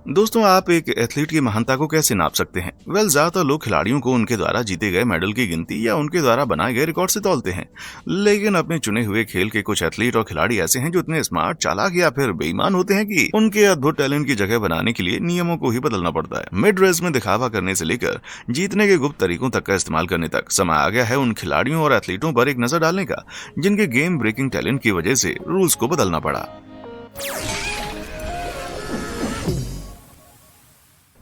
दोस्तों, आप एक एथलीट की महानता को कैसे नाप सकते हैं? ज्यादातर लोग खिलाड़ियों को उनके द्वारा जीते गए मेडल की गिनती या उनके द्वारा बनाए गए रिकॉर्ड से तौलते हैं। लेकिन अपने चुने हुए खेल के कुछ एथलीट और खिलाड़ी ऐसे हैं जो इतने स्मार्ट, चालाक या फिर बेईमान होते हैं कि उनके अद्भुत टैलेंट की जगह बनाने के लिए नियमों को ही बदलना पड़ता है। मिड रेस में दिखावा करने से लेकर जीतने के गुप्त तरीकों तक का इस्तेमाल करने तक समय आ गया है उन खिलाड़ियों और एथलीटों पर एक नजर डालने का जिनके गेम ब्रेकिंग टैलेंट की वजह से रूल्स को बदलना पड़ा।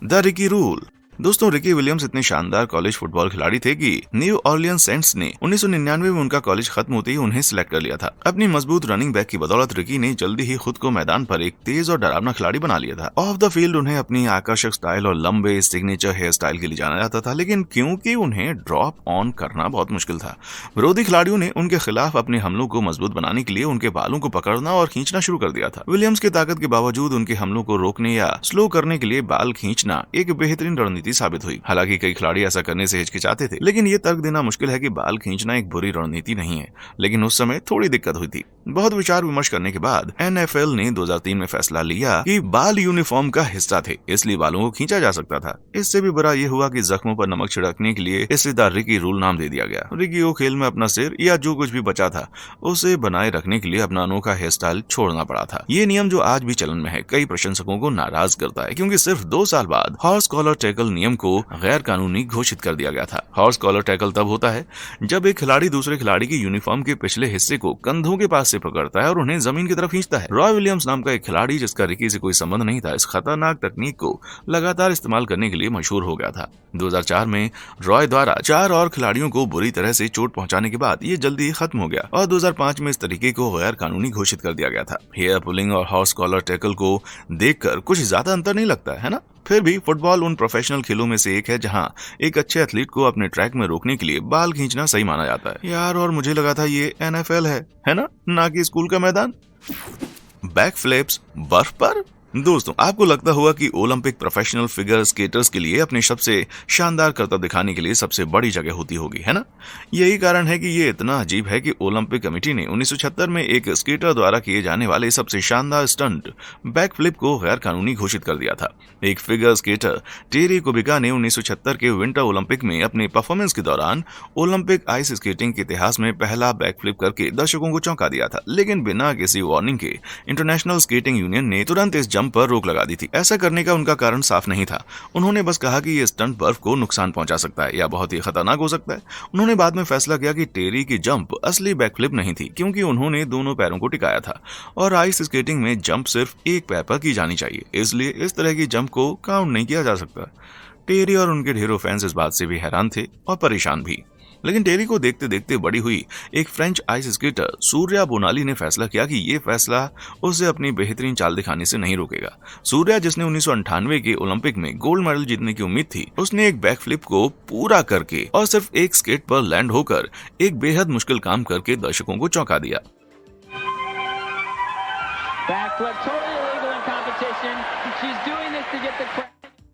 The Ricky rule. दोस्तों, रिकी विलियम्स इतने शानदार कॉलेज फुटबॉल खिलाड़ी थे कि न्यू ऑरलियंस सेंट्स ने 1999 में उनका कॉलेज खत्म होते ही उन्हें सिलेक्ट कर लिया था। अपनी मजबूत रनिंग बैक की बदौलत रिकी ने जल्दी ही खुद को मैदान पर एक तेज और डरावना खिलाड़ी बना लिया था। ऑफ द फील्ड उन्हें अपनी आकर्षक स्टाइल और लंबे सिग्नेचर हेयर स्टाइल के लिए जाना जाता था, लेकिन क्योंकि उन्हें ड्रॉप ऑन करना बहुत मुश्किल था, विरोधी खिलाड़ियों ने उनके खिलाफ अपने हमलों को मजबूत बनाने के लिए उनके बालों को पकड़ना और खींचना शुरू कर दिया था। विलियम्स की ताकत के बावजूद उनके हमलों को रोकने या स्लो करने के लिए बाल खींचना एक बेहतरीन रणनीति साबित हुई। हालांकि कई खिलाड़ी ऐसा करने से हिचकिचाते थे, लेकिन ये तर्क देना मुश्किल है कि बाल खींचना एक बुरी रणनीति नहीं है। लेकिन उस समय थोड़ी दिक्कत हुई थी। बहुत विचार विमर्श करने के बाद एनएफएल ने 2003 में फैसला लिया कि बाल यूनिफॉर्म का हिस्सा थे, इसलिए बालों को खींचा जा सकता था। इससे भी बुरा यह हुआ कि जख्मों पर नमक छिड़कने के लिए इसे द रिकी रूल नाम दे दिया गया। रिकी को खेल में अपना सिर या जो कुछ भी बचा था उसे बनाए रखने के लिए अपना अनोखा हेयर स्टाइल छोड़ना पड़ा था। ये नियम जो आज भी चलन में है, कई प्रशंसकों को नाराज करता है, क्योंकि सिर्फ 2 साल बाद हॉर्स कॉलर टैकल नियम को गैर कानूनी घोषित कर दिया गया था। हॉर्स कॉलर टैकल तब होता है जब एक खिलाड़ी दूसरे खिलाड़ी की यूनिफॉर्म के पिछले हिस्से को कंधों के पास से पकड़ता है और उन्हें जमीन की तरफ खींचता है। रॉय विलियम्स नाम का एक खिलाड़ी, जिसका रिकी से कोई संबंध नहीं था, इस खतरनाक तकनीक को लगातार इस्तेमाल करने के लिए मशहूर हो गया था। 2004 में रॉय द्वारा 4 और खिलाड़ियों को बुरी तरह से चोट पहुंचाने के बाद ये जल्दी ही खत्म हो गया और 2005 में इस तरीके को गैर कानूनी घोषित कर दिया गया था। हेयर पुलिंग और हॉर्स कॉलर टैकल को देखकर कुछ ज्यादा अंतर नहीं लगता है ना? फिर भी फुटबॉल उन प्रोफेशनल खेलों में से एक है जहां एक अच्छे एथलीट को अपने ट्रैक में रोकने के लिए बाल खींचना सही माना जाता है। यार, और मुझे लगा था ये एनएफएल है ना कि स्कूल का मैदान। बैक फ्लिप्स बर्फ पर। दोस्तों, आपको लगता होगा कि ओलंपिक प्रोफेशनल फिगर स्केटर्स के लिए अपने सबसे शानदार करतब दिखाने के लिए सबसे बड़ी जगह होती होगी, है ना? यही कारण है कि ये इतना अजीब है कि ओलंपिक कमेटी ने 1976 में एक स्केटर द्वारा किए जाने वाले सबसे शानदार स्टंट बैक फ्लिप को गैर कानूनी घोषित कर दिया था। एक फिगर स्केटर टेरी कुबिका ने 1976 के विंटर ओलंपिक में अपने परफॉर्मेंस के दौरान ओलंपिक आइस स्केटिंग के इतिहास में पहला बैक फ्लिप करके दर्शकों को चौंका दिया था, लेकिन बिना किसी वार्निंग के इंटरनेशनल स्केटिंग यूनियन ने तुरंत इस जंप पर रोक लगा दी थी। ऐसा करने का उनका कारण साफ नहीं था। उन्होंने बस कहा कि ये स्टंट बर्फ को नुकसान पहुंचा सकता है या बहुत ही खतरनाक हो सकता है। उन्होंने बाद में फैसला किया कि टेरी की जंप असली बैकफ्लिप नहीं थी, क्योंकि उन्होंने दोनों पैरों को टिकाया था और आइस स्केटिंग में जंप सिर्फ एक पैर पर की जानी चाहिए, इसलिए इस तरह की जंप को काउंट नहीं किया जा सकता। टेरी और उनके ढेरों फैंस इस बात से भी हैरान थे और परेशान भी। लेकिन टेरी को देखते देखते बड़ी हुई एक फ्रेंच आइस स्केटर सूर्या बोनाली ने फैसला किया कि ये फैसला उसे अपनी बेहतरीन चाल दिखाने से नहीं रोकेगा। सूर्या, जिसने 1998 के ओलंपिक में गोल्ड मेडल जीतने की उम्मीद थी, उसने एक बैक फ्लिप को पूरा करके और सिर्फ एक स्केट पर लैंड होकर एक बेहद मुश्किल काम करके दर्शकों को चौंका दिया।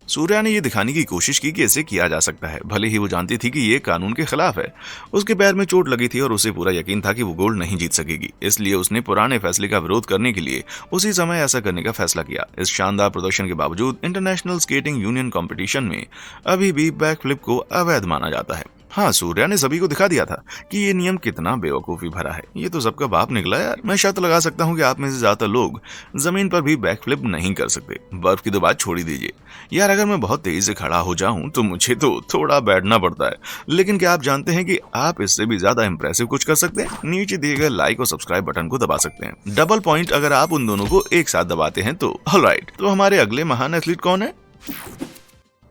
सूर्या ने यह दिखाने की कोशिश की कि इसे किया जा सकता है, भले ही वो जानती थी कि ये कानून के खिलाफ है। उसके पैर में चोट लगी थी और उसे पूरा यकीन था कि वो गोल्ड नहीं जीत सकेगी, इसलिए उसने पुराने फैसले का विरोध करने के लिए उसी समय ऐसा करने का फैसला किया। इस शानदार प्रदर्शन के बावजूद इंटरनेशनल स्केटिंग यूनियन कंपटीशन में अभी भी बैक फ्लिप को अवैध माना जाता है। हाँ, सूर्या ने सभी को दिखा दिया था कि ये नियम कितना बेवकूफी भरा है। ये तो सबका बाप निकला यार। मैं शर्त लगा सकता हूँ कि आप में से ज्यादातर लोग जमीन पर भी बैक फ्लिप नहीं कर सकते। बर्फ की तो बात छोड़ ही दीजिए यार। अगर मैं बहुत तेजी से खड़ा हो जाऊं तो मुझे तो थोड़ा बैठना पड़ता है, लेकिन क्या आप जानते हैं कि आप इससे भी ज्यादा इंप्रेसिव कुछ कर सकते हैं? नीचे दिए गए लाइक और सब्सक्राइब बटन को दबा सकते हैं। डबल पॉइंट अगर आप उन दोनों को एक साथ दबाते हैं तो। ऑलराइट, तो हमारे अगले महान एथलीट कौन है?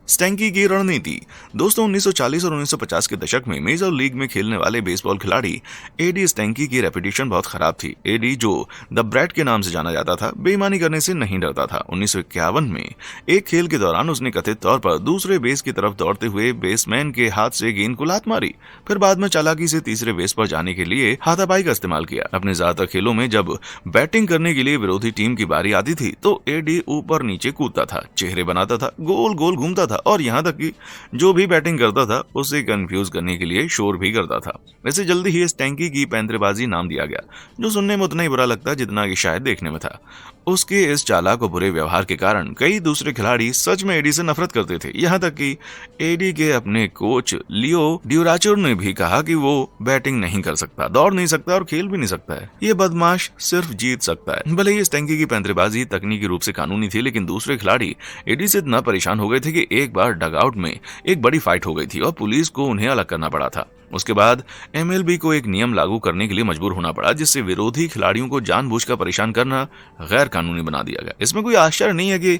स्टैंकी की रणनीति। दोस्तों, 1940 और 1950 के दशक में मेजर लीग में खेलने वाले बेसबॉल खिलाड़ी एडी स्टैंकी की रेपुटेशन बहुत खराब थी। एडी, जो द ब्रैट के नाम से जाना जाता था, बेईमानी करने से नहीं डरता था। 1951 में एक खेल के दौरान उसने कथित तौर पर दूसरे बेस की तरफ दौड़ते हुए बेसमैन के हाथ से गेंद को लात मारी, फिर बाद में चालाकी से तीसरे बेस पर जाने के लिए हाथापाई का इस्तेमाल किया। अपने ज्यादातर खेलों में जब बैटिंग करने के लिए विरोधी टीम की बारी आती थी तो एडी ऊपर नीचे कूदता था, चेहरे बनाता था, गोल गोल घूमता था और यहाँ तक कि जो भी बैटिंग करता था उसे कंफ्यूज करने के लिए शोर भी करता था। वैसे जल्दी ही स्टैंकी की पैंतरेबाजी नाम दिया गया, जो सुनने में उतना ही बुरा लगता जितना कि शायद देखने में था। उसके इस चालाक और बुरे व्यवहार के कारण कई दूसरे खिलाड़ी सच में एडी से नफरत करते थे। यहाँ तक कि एडी के अपने कोच लियो ड्यूराचर ने भी कहा कि वो बैटिंग नहीं कर सकता, दौड़ नहीं सकता और खेल भी नहीं सकता है। ये बदमाश सिर्फ जीत सकता है। भले ही स्टैंकी की पैंतरेबाजी तकनीकी रूप से कानूनी थी, लेकिन दूसरे खिलाड़ी एडी से इतना परेशान हो गए थे कि एक बार डगआउट में एक बड़ी फाइट हो गई थी और पुलिस को उन्हें अलग करना पड़ा था। उसके बाद एमएलबी को एक नियम लागू करने के लिए मजबूर होना पड़ा, जिससे विरोधी खिलाड़ियों को जानबूझकर परेशान करना गैर कानूनी बना दिया गया। इसमें कोई आश्चर्य नहीं है कि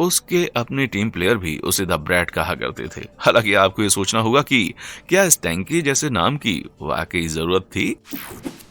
उसके अपने टीम प्लेयर भी उसे द ब्रैट कहा करते थे। हालांकि आपको ये सोचना होगा कि क्या स्टैंकी जैसे नाम की वाकई जरूरत थी।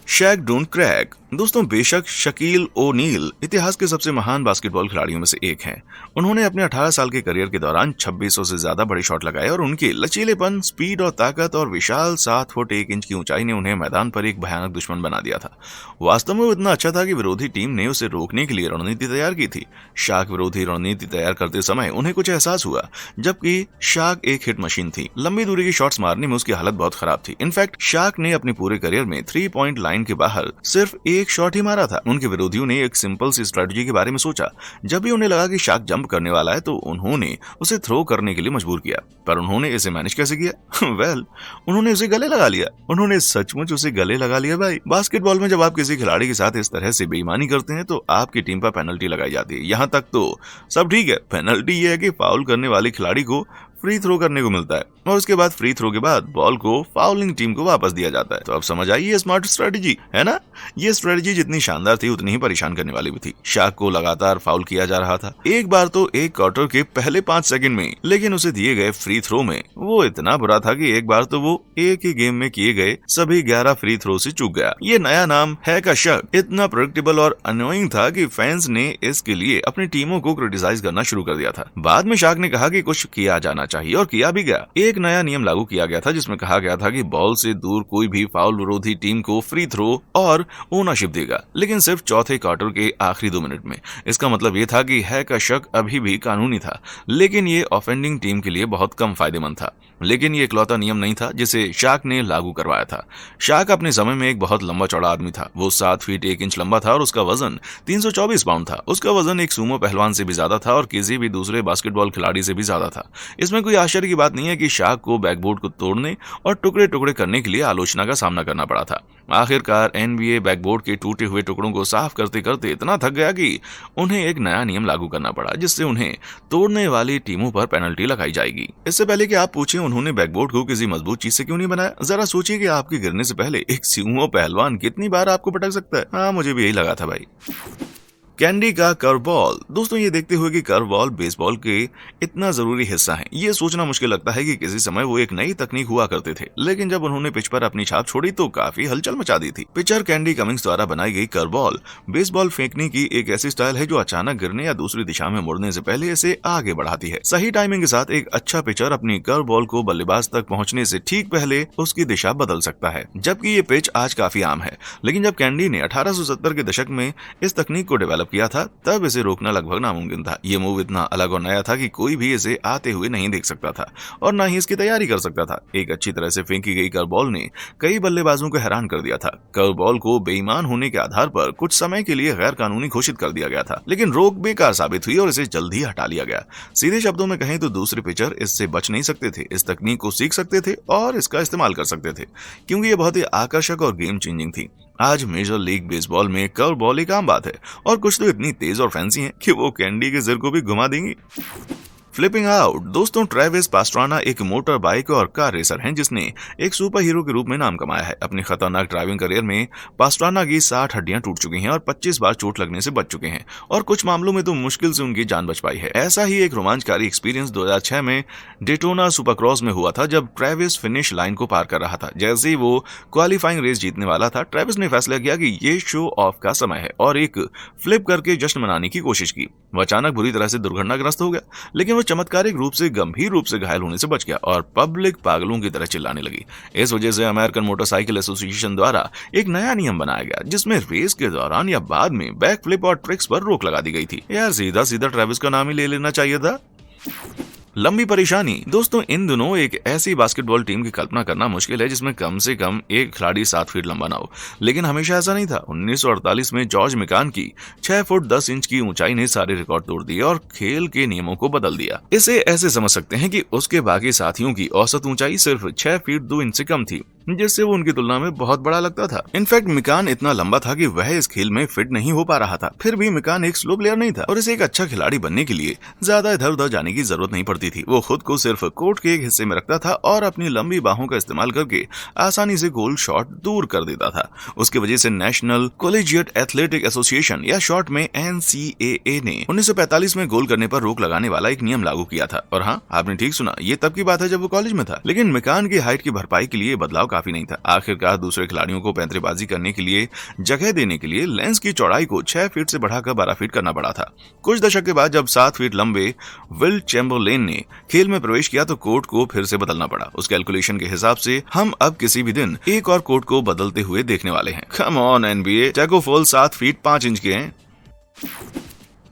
शैक डोंट क्रैक। दोस्तों, बेशक शकील ओनील इतिहास के सबसे महान बास्केटबॉल खिलाड़ियों में से एक हैं। उन्होंने अपने 18 साल के करियर के दौरान 2600 से ज्यादा बड़े शॉट लगाए और उनके लचीलेपन, स्पीड और ताकत और विशाल 7 फुट 1 इंच की ऊंचाई ने उन्हें मैदान पर एक भयानक दुश्मन बना दिया था। वास्तव में वो इतना अच्छा था कि विरोधी टीम ने उसे रोकने के लिए रणनीति तैयार की थी। शाक विरोधी रणनीति तैयार करते समय उन्हें कुछ एहसास हुआ, जबकि शाक एक हिट मशीन थी। लंबी दूरी की शॉट्स मारने में उसकी हालत बहुत खराब थी। इनफैक्ट शाक ने अपने पूरे करियर में 3 पॉइंट लाइन के बाहर सिर्फ एक शॉट ही मारा था। उनके विरोधियों ने एक सिंपल सी स्ट्रेटजी के बारे में सोचा। जब भी उन्हें लगा कि शाक जंप करने वाला है तो उन्होंने उसे थ्रो करने के लिए मजबूर किया। पर उन्होंने इसे मैनेज कैसे किया? वेल, उन्होंने उसे गले लगा लिया। उन्होंने सचमुच उसे गले लगा लिया भाई। बास्केटबॉल में जब आप किसी खिलाड़ी के साथ इस तरह से बेईमानी करते हैं तो आपकी टीम पर पेनल्टी लगाई जाती है। यहाँ तक तो सब ठीक है, पेनल्टी ये है कि फाउल करने वाले खिलाड़ी को फ्री थ्रो करने को मिलता है और उसके बाद फ्री थ्रो के बाद बॉल को फाउलिंग टीम को वापस दिया जाता है। तो अब समझ आई ये स्मार्ट स्ट्रेटजी है ना। ये स्ट्रेटजी जितनी शानदार थी उतनी ही परेशान करने वाली भी थी। शाक को लगातार फाउल किया जा रहा था, एक बार तो एक क्वार्टर के पहले 5 सेकंड में, लेकिन उसे दिए गए फ्री थ्रो में वो इतना बुरा था कि एक बार तो वो एक ही गेम में किए गए सभी 11 फ्री थ्रो से चूक गया। ये नया नाम है का शक इतना प्रेडिक्टेबल और अनोइंग था कि फैंस ने इसके लिए अपनी टीमों को क्रिटिसाइज करना शुरू कर दिया था। बाद में शाक ने कहा कि कुछ किया जाना चाहिए और किया भी गया। एक नया नियम लागू किया गया था जिसमें कहा गया था कि बॉल से दूर कोई भी फाउल विरोधी टीम को फ्री थ्रो और ओनरशिप देगा, लेकिन सिर्फ चौथे क्वार्टर के आखिरी 2 मिनट में। इसका मतलब ये था कि है का शक अभी भी कानूनी था, लेकिन ये ऑफेंडिंग टीम के लिए बहुत कम फायदेमंद था। लेकिन ये इकलौता नियम नहीं था जिसे शाक ने लागू करवाया था। शाक अपने समय में एक बहुत लंबा चौड़ा आदमी था। वो 7 फीट 1 इंच लंबा था और उसका वजन 324 पाउंड था। उसका वजन एक सूमो पहलवान से भी ज्यादा था और किसी भी दूसरे बास्केटबॉल खिलाड़ी से भी ज्यादा था। इसमें कोई आश्चर्य की बात नहीं है कि शाक को बैकबोर्ड को तोड़ने और टुकड़े टुकड़े करने के लिए आलोचना का सामना करना पड़ा था। आखिरकार एनबीए बैकबोर्ड के टूटे हुए टुकड़ों को साफ करते करते इतना थक गया कि उन्हें एक नया नियम लागू करना पड़ा, जिससे उन्हें तोड़ने वाली टीमों पर पेनल्टी लगाई जाएगी। इससे पहले कि आप पूछें उन्होंने बैकबोर्ड को किसी मजबूत चीज से क्यों नहीं बनाया, जरा सोचिए कि आपके गिरने से पहले एक सूमो पहलवान कितनी बार आपको पटक सकता है। हाँ, मुझे भी यही लगा था भाई। कैंडी का कर्व बॉल। दोस्तों, ये देखते हुए कि कर्व बॉल बेसबॉल के इतना जरूरी हिस्सा है, ये सोचना मुश्किल लगता है कि किसी समय वो एक नई तकनीक हुआ करते थे, लेकिन जब उन्होंने पिच पर अपनी छाप छोड़ी तो काफी हलचल मचा दी थी। पिचर कैंडी कमिंग्स द्वारा बनाई गई कर्व बॉल बेसबॉल फेंकने की एक ऐसी स्टाइल है जो अचानक गिरने या दूसरी दिशा में मुड़ने से पहले इसे आगे बढ़ाती है। सही टाइमिंग के साथ एक अच्छा पिचर अपनी कर्व बॉल को बल्लेबाज तक पहुंचने से ठीक पहले उसकी दिशा बदल सकता है। जबकि ये पिच आज काफी आम है, लेकिन जब कैंडी ने 1870 के दशक में इस तकनीक को डेवलप किया था तब इसे रोकना लगभग नामुमकिन था। ये मूव इतना अलग और नया था कि कोई भी इसे आते हुए नहीं देख सकता था और न ही इसकी तैयारी कर सकता था। एक अच्छी तरह से फेंकी गई कर्व बॉल ने कई बल्लेबाजों को हैरान कर दिया था। कर्व बॉल को बेईमान होने के आधार पर कुछ समय के लिए गैर कानूनी घोषित कर दिया गया था, लेकिन रोक बेकार साबित हुई और इसे जल्द ही हटा लिया गया। सीधे शब्दों में कहें तो दूसरे पिचर इससे बच नहीं सकते थे, इस तकनीक को सीख सकते थे और इसका इस्तेमाल कर सकते थे, क्योंकि ये बहुत ही आकर्षक और गेम चेंजिंग थी। आज मेजर लीग बेसबॉल में कर्व बॉल एक आम बात है और कुछ तो इतनी तेज और फैंसी हैं कि वो कैंडी के सिर को भी घुमा देंगी। Flipping out. दोस्तों, ट्रेविस पास्ट्राना एक मोटर बाइक और कार रेसर हैं जिसने एक सुपर हीरो के रूप में नाम कमाया है। अपनी खतरनाक ड्राइविंग करियर में पास्ट्राना की 60 हड्डियां टूट चुकी हैं और 25 बार चोट लगने से बच चुके हैं और कुछ मामलों में तो मुश्किल से उनकी जान बच पाई है। ऐसा ही एक रोमांचकारी एक्सपीरियंस 2006 में डेटोना सुपरक्रॉस में हुआ था, जब ट्रेविस फिनिश लाइन को पार कर रहा था। जैसे ही वो क्वालिफाइंग रेस जीतने वाला था, ट्रेविस ने फैसला किया कि ये शो ऑफ का समय है और एक फ्लिप करके जश्न मनाने की कोशिश की। वो अचानक बुरी तरह से दुर्घटनाग्रस्त हो गया, लेकिन वो चमत्कारिक रूप से गंभीर रूप से घायल होने से बच गया और पब्लिक पागलों की तरह चिल्लाने लगी। इस वजह से अमेरिकन मोटरसाइकिल एसोसिएशन द्वारा एक नया नियम बनाया गया जिसमें रेस के दौरान या बाद में बैक फ्लिप और ट्रिक्स पर रोक लगा दी गई थी। यार, सीधा सीधा ट्रेविस का नाम ही ले लेना चाहिए था। लंबी परेशानी। दोस्तों इन दिनों एक ऐसी बास्केटबॉल टीम की कल्पना करना मुश्किल है जिसमें कम से कम एक खिलाड़ी 7 फीट लंबा ना हो, लेकिन हमेशा ऐसा नहीं था। 1948 में जॉर्ज मिकान की 6 फुट 10 इंच की ऊंचाई ने सारे रिकॉर्ड तोड़ दिए और खेल के नियमों को बदल दिया। इसे ऐसे समझ सकते हैं कि उसके बाकी साथियों की औसत ऊंचाई सिर्फ 6 फीट 2 इंच से कम थी, जिससे वो उनकी तुलना में बहुत बड़ा लगता था। इनफैक्ट मिकान इतना लंबा था कि वह इस खेल में फिट नहीं हो पा रहा था। फिर भी मिकान एक स्लो प्लेयर नहीं था और इसे एक अच्छा खिलाड़ी बनने के लिए ज्यादा इधर उधर जाने की जरूरत नहीं पड़ती थी। वो खुद को सिर्फ कोर्ट के एक हिस्से में रखता था और अपनी लंबी बाहों का इस्तेमाल करके आसानी से गोल शॉट दूर कर देता था। उसकी वजह से नेशनल कॉलेजिएट एथलेटिक एसोसिएशन या शॉर्ट में NCAA ने 1945 में गोल करने पर रोक लगाने वाला एक नियम लागू किया था। और हाँ, आपने ठीक सुना, ये तब की बात है जब वो कॉलेज में था। लेकिन मिकान की हाइट की भरपाई के लिए बदलाव काफी नहीं था। आखिरकार दूसरे खिलाड़ियों को पैंतरेबाजी करने के लिए जगह देने के लिए लेंस की चौड़ाई को 6 फीट से बढ़ाकर 12 फीट करना पड़ा था। कुछ दशक के बाद जब 7 फीट लंबे विल चैम्बरलेन ने खेल में प्रवेश किया तो कोर्ट को फिर से बदलना पड़ा। उस कैलकुलेशन के हिसाब से हम अब किसी भी दिन एक और कोर्ट को बदलते हुए देखने वाले हैं। Come on NBA, taco fall 7 feet 5 inch के हैं।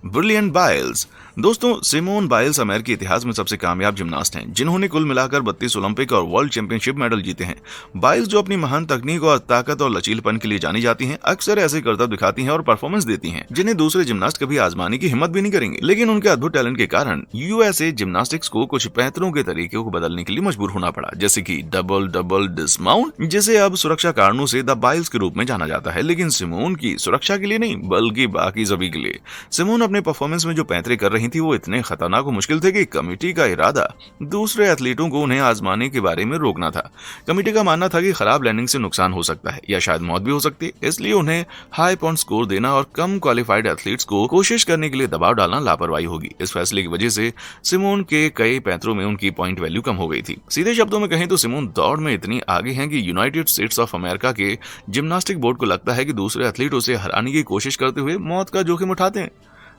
Brilliant Biles. दोस्तों सिमोन बाइल्स अमेरिकी इतिहास में सबसे कामयाब जिम्नास्ट हैं, जिन्होंने कुल मिलाकर 32 ओलंपिक और वर्ल्ड चैंपियनशिप मेडल जीते हैं। बाइल्स जो अपनी महान तकनीक और ताकत और लचीलेपन के लिए जानी जाती हैं, अक्सर ऐसे करतब दिखाती हैं और परफॉर्मेंस देती हैं जिन्हें दूसरे जिम्नास्ट कभी आजमाने की हिम्मत भी नहीं करेंगे। लेकिन उनके अद्भुत टैलेंट के कारण USA जिम्नास्टिक्स को कुछ पैंतरों के तरीके को बदलने के लिए मजबूर होना पड़ा, जैसे कि डबल डबल डिसमाउंट, जिसे अब सुरक्षा कारणों से द बाइल्स के रूप में जाना जाता है। लेकिन सिमोन की सुरक्षा के लिए नहीं, बल्कि बाकी सभी के लिए। सिमोन अपने परफॉर्मेंस में जो पैंतरे कर रही थी वो इतने खतरनाक और मुश्किल थे कि कमेटी का इरादा दूसरे एथलीटों को उन्हें आजमाने के बारे में रोकना था। कमेटी का मानना था कि खराब लैंडिंग से नुकसान हो सकता है या शायद मौत भी हो सकती है, इसलिए उन्हें हाई पॉइंट स्कोर देना और कम क्वालिफाइड एथलीट्स को कोशिश करने के लिए दबाव डालना लापरवाही होगी। इस फैसले की वजह से सिमोन के कई पैंतरों में उनकी पॉइंट वैल्यू कम हो गई थी। सीधे शब्दों में कहें तो सिमोन दौड़ में इतनी आगे हैं कि यूनाइटेड स्टेट्स ऑफ अमेरिका के जिम्नास्टिक बोर्ड को लगता है कि दूसरे एथलीट उसे हराने की कोशिश करते हुए मौत का जोखिम उठाते हैं।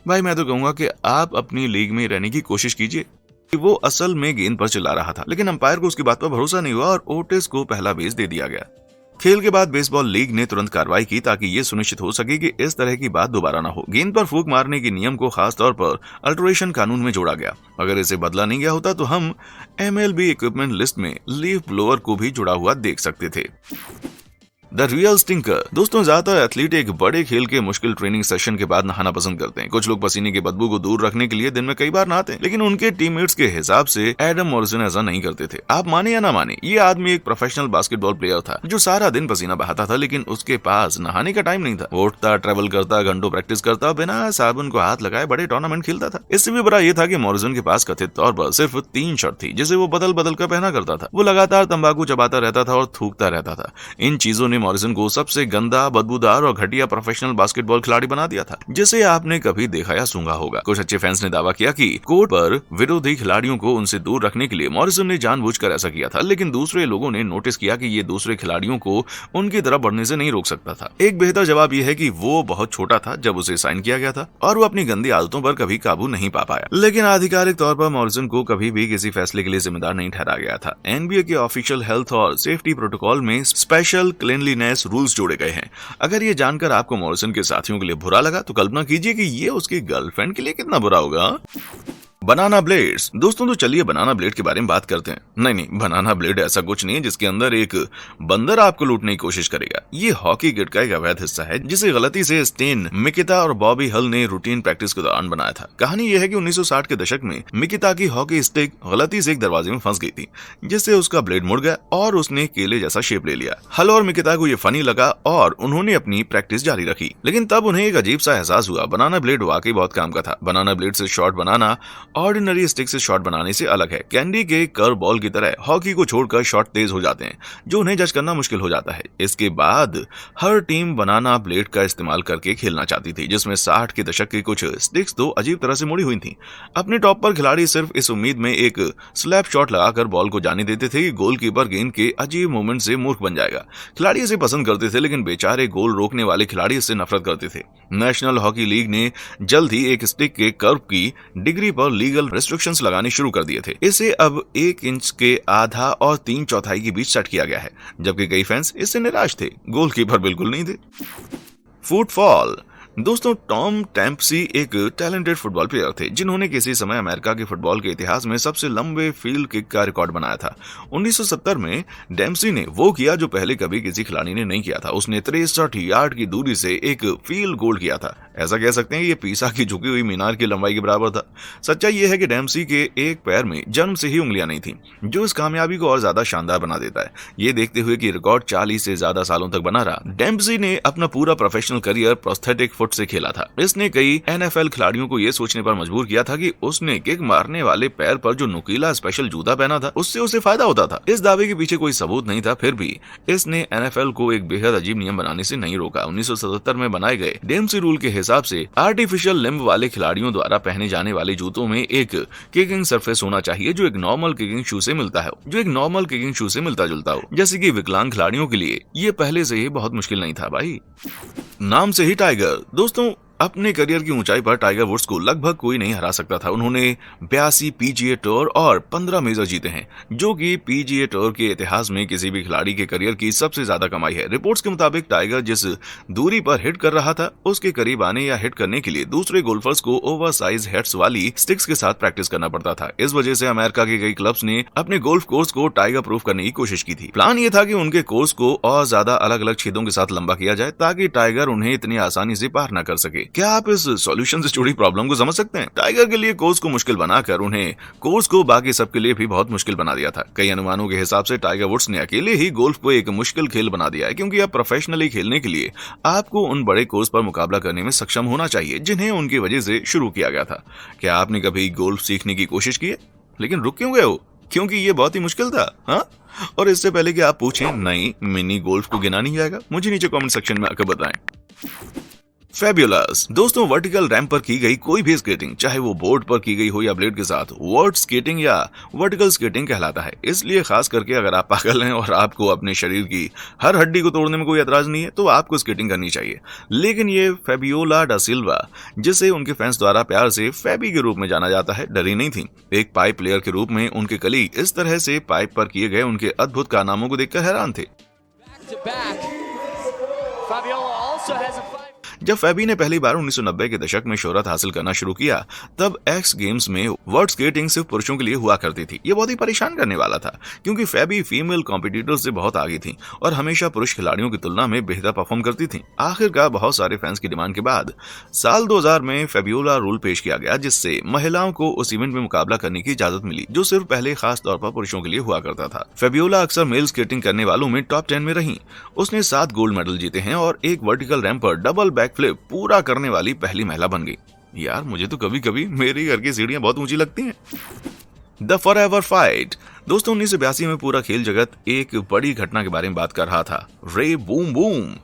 भाई मैं तो कहूंगा कि आप अपनी लीग में रहने की कोशिश कीजिए। वो असल में गेंद पर चिल्ला रहा था, लेकिन अंपायर को उसकी बात पर भरोसा नहीं हुआ और ओटिस को पहला बेस दे दिया गया। खेल के बाद बेसबॉल लीग ने तुरंत कार्रवाई की ताकि ये सुनिश्चित हो सके कि इस तरह की बात दोबारा ना हो। गेंद पर फूंक मारने के नियम को खास तौर पर अल्टरेशन कानून में जोड़ा गया। अगर इसे बदला नहीं गया होता तो हम MLB इक्विपमेंट लिस्ट में लीफ ब्लोअर को भी जुड़ा हुआ देख सकते थे। The real stinker. दोस्तों ज्यादातर एथलीट एक बड़े खेल के मुश्किल ट्रेनिंग सेशन के बाद नहाना पसंद करते हैं। कुछ लोग पसीने की बदबू को दूर रखने के लिए दिन में कई बार नहाते हैं, लेकिन उनके टीममेट्स के हिसाब से एडम मॉरिसन ऐसा नहीं करते थे। आप माने या ना माने, ये आदमी एक प्रोफेशनल बास्केटबॉल प्लेयर था जो सारा दिन पसीना बहाता था, लेकिन उसके पास नहाने का टाइम नहीं था। वो उठता, ट्रेवल करता, घंटों प्रैक्टिस करता, बिना साबुन को हाथ लगाए बड़े टूर्नामेंट खेलता था। इससे भी बड़ा ये था कि मॉरिसन के पास कथित तौर पर सिर्फ 3 शर्ट थी जिसे वो बदल बदल कर पहना करता था। वो लगातार तंबाकू चबाता रहता था और थूकता रहता था। इन चीजों ने मॉरिसन को सबसे गंदा, बदबूदार और घटिया प्रोफेशनल बास्केटबॉल खिलाड़ी बना दिया था, जिसे आपने कभी देखा या सूंघा होगा। कुछ अच्छे फैंस ने दावा किया कि कोर्ट पर विरोधी खिलाड़ियों को उनसे दूर रखने के लिए मॉरिसन ने जानबूझकर ऐसा किया था, लेकिन दूसरे लोगों ने नोटिस किया कि ये दूसरे खिलाड़ियों को उनकी तरफ बढ़ने से नहीं रोक सकता था। एक बेहतर जवाब यह है कि वो बहुत छोटा था जब उसे साइन किया गया था और वो अपनी गंदी आदतों पर कभी काबू नहीं पा पाया। लेकिन आधिकारिक तौर पर मॉरिसन को कभी भी किसी फैसले के लिए जिम्मेदार नहीं ठहराया गया था। NBA के ऑफिशियल हेल्थ और सेफ्टी प्रोटोकॉल में स्पेशल क्लीनलीनेस रूल्स जोड़े गए हैं। अगर ये जानकर आपको मॉरिसन के साथियों के लिए बुरा लगा तो कल्पना कीजिए कि ये उसकी गर्लफ्रेंड के लिए कितना बुरा होगा। बनाना ब्लेड्स। दोस्तों तो चलिए बनाना ब्लेड के बारे में बात करते हैं। नहीं, बनाना ब्लेड ऐसा कुछ नहीं है जिसके अंदर एक बंदर आपको लूटने की कोशिश करेगा। ये हॉकी किट का एक अवैध हिस्सा है जिसे गलती से स्टेन, मिकिता और बॉबी हल ने रूटीन प्रैक्टिस के दौरान बनाया था। कहानी यह है कि 1960 के दशक में मिकिता की हॉकी स्टिक गलती से एक दरवाजे में फंस गई थी, जिससे उसका ब्लेड मुड़ गया और उसने केले जैसा शेप ले लिया। हल और मिकिता को यह फनी लगा और उन्होंने अपनी प्रैक्टिस जारी रखी। लेकिन तब उन्हें एक अजीब सा एहसास हुआ, बनाना ब्लेड वाकई बहुत काम का था। बनाना ब्लेड से शॉट बनाना ऑर्डिनरी स्टिक से शॉट बनाने से अलग है। कैंडी के कर्व बॉल की तरह हॉकी को छोड़कर शॉट तेज हो जाते हैं, जो उन्हें जज करना मुश्किल हो जाता है। इसके बाद हर टीम बनाना ब्लेड का इस्तेमाल करके खेलना चाहती थी, जिसमें 60 के दशक की कुछ स्टिक्स तो अजीब तरह से मुड़ी हुई थी। अपने टॉप पर खिलाड़ी सिर्फ इस उम्मीद में एक स्लैप शॉट लगाकर बॉल को जाने देते थे कि गोलकीपर गेंद के अजीब मूवमेंट से मूर्ख बन जाएगा। खिलाड़ी इसे पसंद करते थे, लेकिन बेचारे गोल रोकने वाले खिलाड़ी इससे नफरत करते थे। नेशनल हॉकी लीग ने जल्द ही एक स्टिक के कर्व की डिग्री पर लीगल रेस्ट्रिक्शंस लगाने शुरू कर दिए थे। इसे अब 1 इंच के आधा और 3/4 के बीच सेट किया गया है, जबकि कई फैंस इससे निराश थे। गोलकीपर बिल्कुल नहीं थे। फुटफॉल। दोस्तों टॉम टेम्पसी एक टैलेंटेड फुटबॉल प्लेयर थे जिन्होंने किसी समय अमेरिका के फुटबॉल के इतिहास में सबसे लंबे फील्ड किक का रिकॉर्ड बनाया था। 1970 में डेम्पसी ने वो किया जो पहले कभी किसी खिलाड़ी ने नहीं किया था। उसने 63 यार्ड की दूरी से एक फील्ड गोल किया था। ऐसा कह सकते हैं ये पीसा की झुकी हुई मीनार की लंबाई के बराबर था। सच्चाई ये है कि डेम्पसी के एक पैर में जन्म से ही उंगलियां नहीं थी, जो इस कामयाबी को और ज्यादा शानदार बना देता है। ये देखते हुए कि रिकॉर्ड 40 से ज्यादा सालों तक बना रहा, डेम्पसी ने अपना पूरा प्रोफेशनल करियर प्रोस्थेटिक फुट से खेला था। इसने कई NFL खिलाड़ियों को यह सोचने पर मजबूर किया था कि उसने किक मारने वाले पैर पर जो नुकीला स्पेशल जूता पहना था उससे उसे फायदा होता था। इस दावे के पीछे कोई सबूत नहीं था, फिर भी इसने NFL को एक बेहद अजीब नियम बनाने से नहीं रोका। 1977 में बनाए गए डेम्पसी रूल के हिसाब से आर्टिफिशियल लिम्ब वाले खिलाड़ियों द्वारा पहने जाने वाले जूतों में एक किकिंग सरफेस होना चाहिए जो एक नॉर्मल किकिंग शू से मिलता जुलता हो। जैसे कि विकलांग खिलाड़ियों के लिए ये पहले से ही बहुत मुश्किल नहीं था भाई। नाम से ही टाइगर। दोस्तों अपने करियर की ऊंचाई पर टाइगर वुड्स को लगभग कोई नहीं हरा सकता था। उन्होंने 82 PGA टूर और 15 मेजर जीते हैं, जो कि PGA टूर के इतिहास में किसी भी खिलाड़ी के करियर की सबसे ज्यादा कमाई है। रिपोर्ट्स के मुताबिक टाइगर जिस दूरी पर हिट कर रहा था उसके करीब आने या हिट करने के लिए दूसरे गोल्फर्स को ओवरसाइज हेड्स वाली स्टिक्स के साथ प्रैक्टिस करना पड़ता था। इस वजह से अमेरिका के कई क्लब्स ने अपने गोल्फ कोर्स को टाइगर प्रूफ करने की कोशिश की थी। प्लान ये था कि उनके कोर्स को और ज्यादा अलग अलग छेदों के साथ लंबा किया जाए ताकि टाइगर उन्हें इतनी आसानी से पार न कर सके। क्या आप इस सॉल्यूशन से जुड़ी प्रॉब्लम को समझ सकते हैं? टाइगर के लिए कोर्स को मुश्किल बनाकर उन्हें कोर्स को बाकी सबके लिए भी बहुत मुश्किल बना दिया था। कई अनुमानों के हिसाब से टाइगर वुड्स ने अकेले ही गोल्फ को एक मुश्किल खेल बना दिया है, क्योंकि अब प्रोफेशनली खेलने के लिए आपको उन बड़े कोर्स पर मुकाबला करने में सक्षम होना चाहिए जिन्हें उनकी वजह से शुरू किया गया था। क्या आपने कभी गोल्फ सीखने की कोशिश की है लेकिन रुक क्यों गए हो? क्योंकि ये बहुत ही मुश्किल था। हाँ, और इससे पहले कि आप पूछें नहीं मिनी गोल्फ को गिना नहीं जाएगा, मुझे नीचे कमेंट सेक्शन में आकर बताएं। फेब्युलस। दोस्तों वर्टिकल रैंप पर की गई कोई भी स्केटिंग, चाहे वो बोर्ड पर की गई हो या ब्लेड के साथ, वर्ड स्केटिंग या वर्टिकल स्केटिंग कहलाता है। इसलिए खास करके अगर आप पागल हैं और आपको अपने शरीर की हर हड्डी को तोड़ने में कोई एतराज नहीं है तो आपको स्केटिंग करनी चाहिए। लेकिन ये फेबियोला डा सिल्वा, जिसे उनके फैंस द्वारा प्यार से फेबी के रूप में जाना जाता है, डरी नहीं थी। एक पाइप प्लेयर के रूप में उनके कलीग इस तरह से पाइप पर किए गए उनके अद्भुत कारनामों को देखकर हैरान थे। जब फेबी ने पहली बार 1990 के दशक में शोहरत हासिल करना शुरू किया, तब एक्स गेम्स में वर्ड स्केटिंग सिर्फ पुरुषों के लिए हुआ करती थी। ये बहुत ही परेशान करने वाला था, क्योंकि फेबी फीमेल कॉम्पिटिटर्स से बहुत आगे थी और हमेशा पुरुष खिलाड़ियों की तुलना में बेहतर परफॉर्म करती थी। आखिरकार बहुत सारे फैंस की डिमांड के बाद साल 2000 में फेबियोला रूल पेश किया गया, जिससे महिलाओं को उस इवेंट में मुकाबला करने की इजाजत मिली, जो सिर्फ पहले खास तौर पर पुरुषों के लिए हुआ करता था। फेबियोला अक्सर मेल स्केटिंग करने वालों में टॉप 10 में रही। उसने 7 गोल्ड मेडल जीते हैं और एक वर्टिकल रैंप पर डबल बैक फ्लिप पूरा करने वाली पहली महिला बन गई। यार मुझे तो कभी कभी मेरे घर की सीढ़ियां बहुत ऊंची लगती हैं। The forever fight. दोस्तों 1982 में पूरा खेल जगत एक बड़ी घटना के बारे में बात कर रहा था, रे बूम बूम।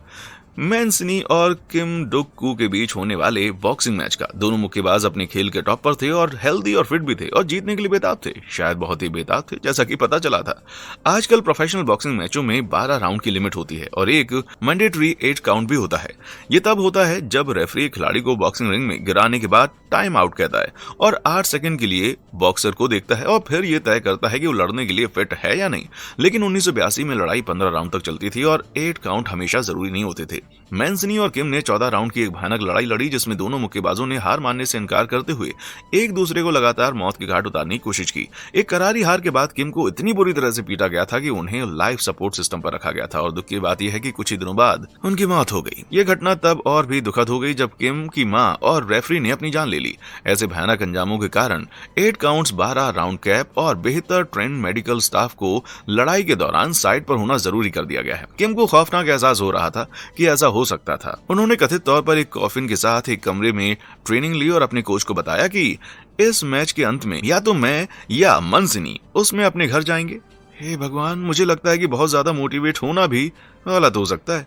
मैंसनी और किम डुक कू के बीच होने वाले बॉक्सिंग मैच का। दोनों मुक्केबाज अपने खेल के टॉप पर थे और हेल्दी और फिट भी थे और जीतने के लिए बेताब थे, शायद बहुत ही बेताब थे, जैसा कि पता चला था। आजकल प्रोफेशनल बॉक्सिंग मैचों में 12 राउंड की लिमिट होती है और एक मैंडेटरी 8 काउंट भी होता है। ये तब होता है जब रेफरी खिलाड़ी को बॉक्सिंग रिंग में गिराने के बाद टाइम आउट कहता है और 8 सेकंड के लिए बॉक्सर को देखता है और फिर ये तय करता है कि वो लड़ने के लिए फिट है या नहीं। लेकिन 1982 में लड़ाई 15 राउंड तक चलती थी और 8 काउंट हमेशा जरूरी नहीं होते थे। मैंसनी और किम ने 14 राउंड की एक भयानक लड़ाई लड़ी, जिसमें दोनों मुक्केबाजों ने हार मानने से इनकार करते हुए एक दूसरे को लगातार मौत के घाट उतारने की कोशिश की। एक करारी हार के बाद किम को इतनी बुरी तरह से पीटा गया था कि उन्हें लाइफ सपोर्ट सिस्टम पर रखा गया था और दुख की बात यह है कि कुछ ही दिनों बाद उनकी मौत हो गई। यह घटना तब और भी दुखद हो गई जब किम की मां और रेफरी ने अपनी जान ले ली। ऐसे भयानक अंजामों के कारण 8 काउंट्स, 12 राउंड कैप और बेहतर ट्रेंड मेडिकल स्टाफ को लड़ाई के दौरान साइड पर होना जरूरी कर दिया गया है। किम को खौफनाक एहसास हो रहा था कि ऐसा हो सकता था। उन्होंने कथित तौर पर एक कॉफिन के साथ एक कमरे में ट्रेनिंग ली और अपने कोच को बताया कि इस मैच के अंत में या तो मैं या मैंसनी उसमें अपने घर जाएंगे। हे भगवान, मुझे लगता है कि बहुत ज्यादा मोटिवेट होना भी गलत हो सकता है।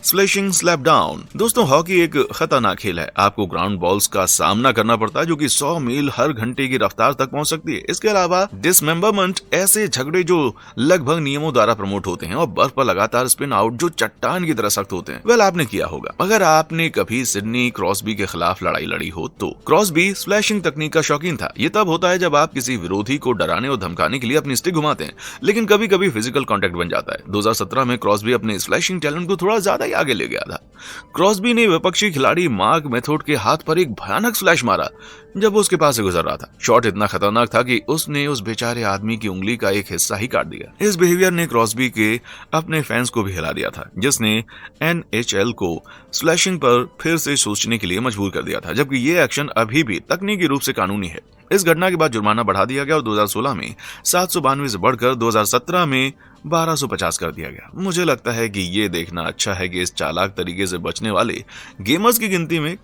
Slashing slap down. दोस्तों हॉकी एक खतरनाक खेल है। आपको ग्राउंड बॉल्स का सामना करना पड़ता है जो कि 100 मील हर घंटे की रफ्तार तक पहुंच सकती है। इसके अलावा डिसमेंबरमेंट, ऐसे झगड़े जो लगभग नियमों द्वारा प्रमोट होते हैं, और बर्फ पर लगातार स्पिन आउट जो चट्टान की तरह सख्त होते हैं। वेल, आपने किया होगा। अगर आपने कभी सिडनी क्रॉसबी के खिलाफ लड़ाई लड़ी हो तो। क्रॉसबी स्लैशिंग तकनीक का शौकीन था। ये तब होता है जब आप किसी विरोधी को डराने और धमकाने के लिए अपनी स्टिक घुमाते हैं, लेकिन कभी कभी फिजिकल कॉन्टेक्ट बन जाता है। 2017 में क्रॉसबी अपने स्लैशिंग टैलेंट को थोड़ा ज्यादा आगे ले गया था। क्रॉसबी ने विपक्षी खिलाड़ी मार्क मेथोड के हाथ पर एक भयानक स्लैश मारा जब वो उसके पास से गुजर रहा था। शॉट इतना खतरनाक था कि उसने उस बेचारे आदमी की उंगली का एक हिस्सा ही काट दिया। इस बिहेवियर ने क्रॉसबी के अपने फैंस को भी हिला दिया था, जिसने NHL को स्लैशिंग पर फिर से सोचने के लिए मजबूर कर दिया था, जबकि ये एक्शन अभी भी तकनीकी रूप से कानूनी है। इस घटना के बाद जुर्माना बढ़ा दिया गया और 2016 में 792 से बढ़कर 2017 में 1250 कर दिया गया। मुझे लगता है कि ये देखना अच्छा है कि इस चालाक तरीके से बचने वाले गेमर्स की गिनती में